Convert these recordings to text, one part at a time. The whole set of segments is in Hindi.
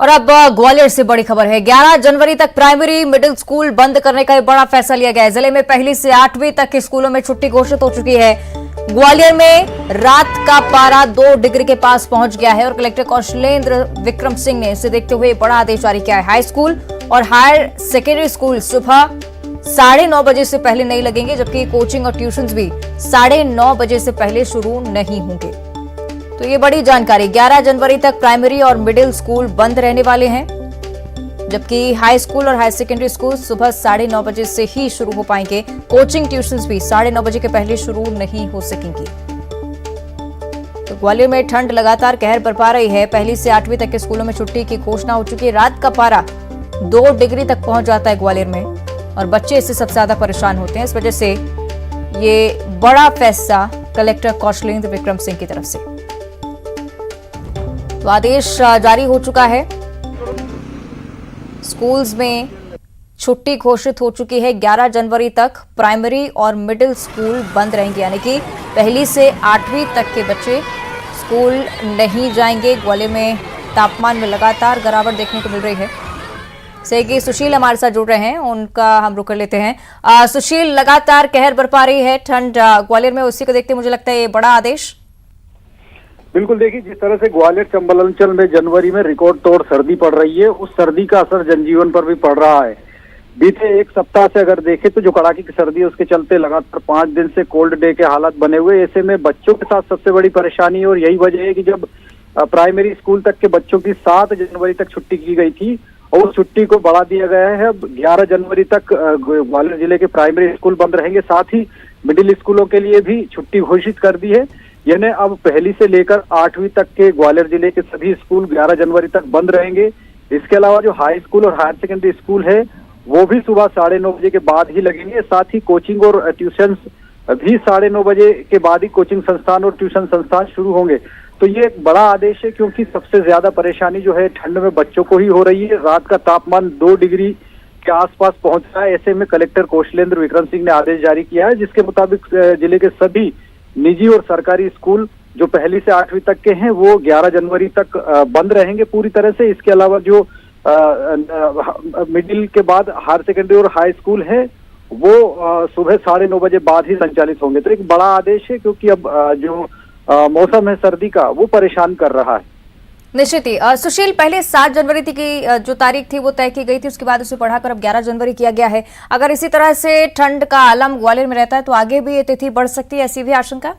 और अब ग्वालियर से बड़ी खबर है। 11 जनवरी तक प्राइमरी मिडिल स्कूल बंद करने का एक बड़ा फैसला लिया गया है। जिले में पहली से 8वीं तक के स्कूलों में छुट्टी घोषित हो चुकी है। ग्वालियर में रात का पारा 2 डिग्री के पास पहुंच गया है और कलेक्टर कौशलेंद्र विक्रम सिंह ने इसे देखते हुए बड़ा आदेश जारी किया है। हाई स्कूल और हायर सेकेंडरी स्कूल सुबह 9:30 बजे से पहले नहीं लगेंगे, जबकि कोचिंग और ट्यूशंस भी 9:30 बजे से पहले शुरू नहीं होंगे। तो ये बड़ी जानकारी। 11 जनवरी तक प्राइमरी और मिडिल स्कूल बंद रहने वाले हैं, जबकि हाई स्कूल और हायर सेकेंडरी स्कूल सुबह 9:30 बजे से ही शुरू हो पाएंगे। कोचिंग ट्यूशंस भी 9:30 बजे के पहले शुरू नहीं हो सकेंगी। तो ग्वालियर में ठंड लगातार कहर बरपा रही है। पहली से 8वीं तक के स्कूलों में छुट्टी की घोषणा हो चुकी है। रात का पारा 2 डिग्री तक पहुंच जाता है ग्वालियर में और बच्चे इससे सबसे ज्यादा परेशान होते हैं। इस वजह से ये बड़ा फैसला कलेक्टर कौशलेंद्र विक्रम सिंह की तरफ से। तो आदेश जारी हो चुका है। स्कूल्स में छुट्टी घोषित हो चुकी है। 11 जनवरी तक प्राइमरी और मिडिल स्कूल बंद रहेंगे, यानी कि पहली से 8वीं तक के बच्चे स्कूल नहीं जाएंगे। ग्वालियर में तापमान में लगातार गिरावट देखने को मिल रही है। से कि सुशील हमारे साथ जुड़ रहे हैं, उनका हम रुक कर लेते हैं। सुशील, लगातार कहर बरपा रही है ठंड ग्वालियर में, उसी को देखते मुझे लगता है ये बड़ा आदेश। बिल्कुल, देखिए जिस तरह से ग्वालियर चंबल अंचल में जनवरी में रिकॉर्ड तोड़ सर्दी पड़ रही है, उस सर्दी का असर जनजीवन पर भी पड़ रहा है। बीते एक सप्ताह से अगर देखें तो जो कड़ाके की सर्दी है उसके चलते लगातार 5 दिन से कोल्ड डे के हालात बने हुए। ऐसे में बच्चों के साथ सबसे बड़ी परेशानी है और यही वजह है कि जब प्राइमरी स्कूल तक के बच्चों की 7 जनवरी तक छुट्टी की गई थी और उस छुट्टी को बढ़ा दिया गया है। अब 11 जनवरी तक ग्वालियर जिले के प्राइमरी स्कूल बंद रहेंगे, साथ ही मिडिल स्कूलों के लिए भी छुट्टी घोषित कर दी है। यानी अब पहली से लेकर 8वीं तक के ग्वालियर जिले के सभी स्कूल 11 जनवरी तक बंद रहेंगे। इसके अलावा जो हाई स्कूल और हायर सेकेंडरी स्कूल है वो भी सुबह 9:30 बजे के बाद ही लगेंगे। साथ ही कोचिंग और ट्यूशन भी 9:30 बजे के बाद ही कोचिंग संस्थान और ट्यूशन संस्थान शुरू होंगे। तो ये एक बड़ा आदेश है, क्योंकि सबसे ज्यादा परेशानी जो है ठंड में बच्चों को ही हो रही है। रात का तापमान 2 डिग्री के आसपास पहुंच रहा है। ऐसे में कलेक्टर कौशलेंद्र विक्रम सिंह ने आदेश जारी किया है, जिसके मुताबिक जिले के सभी निजी और सरकारी स्कूल जो पहली से 8वीं तक के हैं वो 11 जनवरी तक बंद रहेंगे पूरी तरह से। इसके अलावा जो मिडिल के बाद हायर सेकेंडरी और हाई स्कूल है वो सुबह 9:30 बजे बाद ही संचालित होंगे। तो एक बड़ा आदेश है, क्योंकि अब जो मौसम है सर्दी का वो परेशान कर रहा है। निश्चित ही। सुशील, पहले 7 जनवरी की जो तारीख थी वो तय की गई थी, उसके बाद उसे बढ़ाकर अब 11 जनवरी किया गया है। अगर इसी तरह से ठंड का आलम ग्वालियर में रहता है तो आगे भी ये तिथि बढ़ सकती है, ऐसी भी आशंका?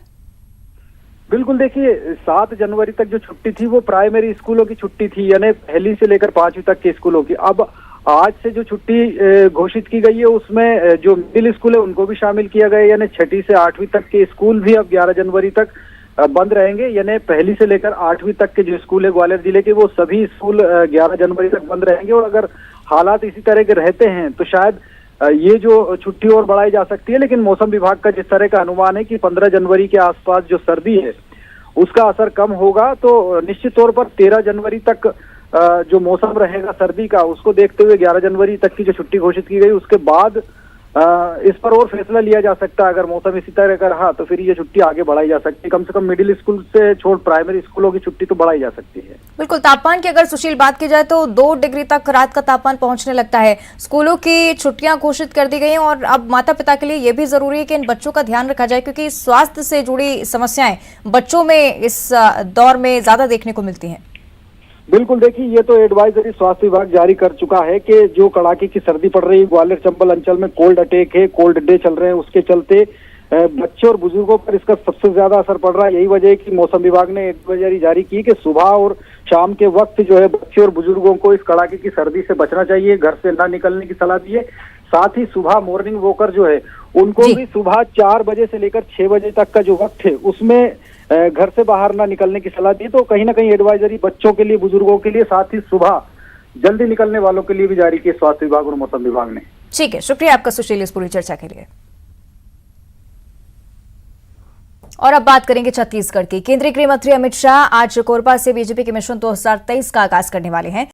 बिल्कुल, देखिए 7 जनवरी तक जो छुट्टी थी वो प्राइमरी स्कूलों की छुट्टी थी, यानी पहली से लेकर 5वीं तक के स्कूलों की। अब आज से जो छुट्टी घोषित की गई है उसमें जो मिडिल स्कूल है उनको भी शामिल किया गया है, यानी 6ठी से 8वीं तक के स्कूल भी अब 11 जनवरी तक बंद रहेंगे। यानी पहली से लेकर 8वीं तक के जो स्कूल है ग्वालियर जिले के वो सभी स्कूल 11 जनवरी तक बंद रहेंगे। और अगर हालात इसी तरह के रहते हैं तो शायद ये जो छुट्टी और बढ़ाई जा सकती है। लेकिन मौसम विभाग का जिस तरह का अनुमान है कि 15 जनवरी के आसपास जो सर्दी है उसका असर कम होगा, तो निश्चित तौर पर 13 जनवरी तक जो मौसम रहेगा सर्दी का उसको देखते हुए 11 जनवरी तक की जो छुट्टी घोषित की गई उसके बाद इस पर और फैसला लिया जा सकता है। अगर मौसम इसी तरह का रहा तो फिर ये छुट्टी आगे बढ़ाई जा सकती है। कम से कम मिडिल स्कूल से छोड़ प्राइमरी स्कूलों की छुट्टी तो बढ़ाई जा सकती है। बिल्कुल। तापमान की अगर सुशील बात की जाए तो 2 डिग्री तक रात का तापमान पहुंचने लगता है। स्कूलों की छुट्टियां घोषित कर दी गई हैं और अब माता पिता के लिए यह भी जरूरी है कि इन बच्चों का ध्यान रखा जाए, क्योंकि स्वास्थ्य से जुड़ी समस्याएं बच्चों में इस दौर में ज्यादा देखने को मिलती हैं। बिल्कुल, देखिए ये तो एडवाइजरी स्वास्थ्य विभाग जारी कर चुका है कि जो कड़ाके की सर्दी पड़ रही है ग्वालियर चंबल अंचल में, कोल्ड अटैक है, कोल्ड डे चल रहे हैं, उसके चलते बच्चों और बुजुर्गों पर इसका सबसे ज्यादा असर पड़ रहा है। यही वजह है कि मौसम विभाग ने एडवाइजरी जारी की कि सुबह और शाम के वक्त जो है बच्चे और बुजुर्गों को इस कड़ाके की सर्दी से बचना चाहिए, घर से ना निकलने की सलाह दी है। साथ ही सुबह मॉर्निंग वॉकर जो है उनको भी सुबह 4 बजे से लेकर 6 बजे तक का जो वक्त है उसमें घर से बाहर ना निकलने की सलाह दी। तो कहीं ना कहीं एडवाइजरी बच्चों के लिए, बुजुर्गों के लिए, साथ ही सुबह जल्दी निकलने वालों के लिए भी जारी की स्वास्थ्य विभाग और मौसम विभाग ने। ठीक है, शुक्रिया आपका सुशील इस पूरी चर्चा के लिए। और अब बात करेंगे छत्तीसगढ़ की। केंद्रीय गृह मंत्री अमित शाह आज कोरबा से बीजेपी के मिशन 2023 का आगाज करने वाले हैं।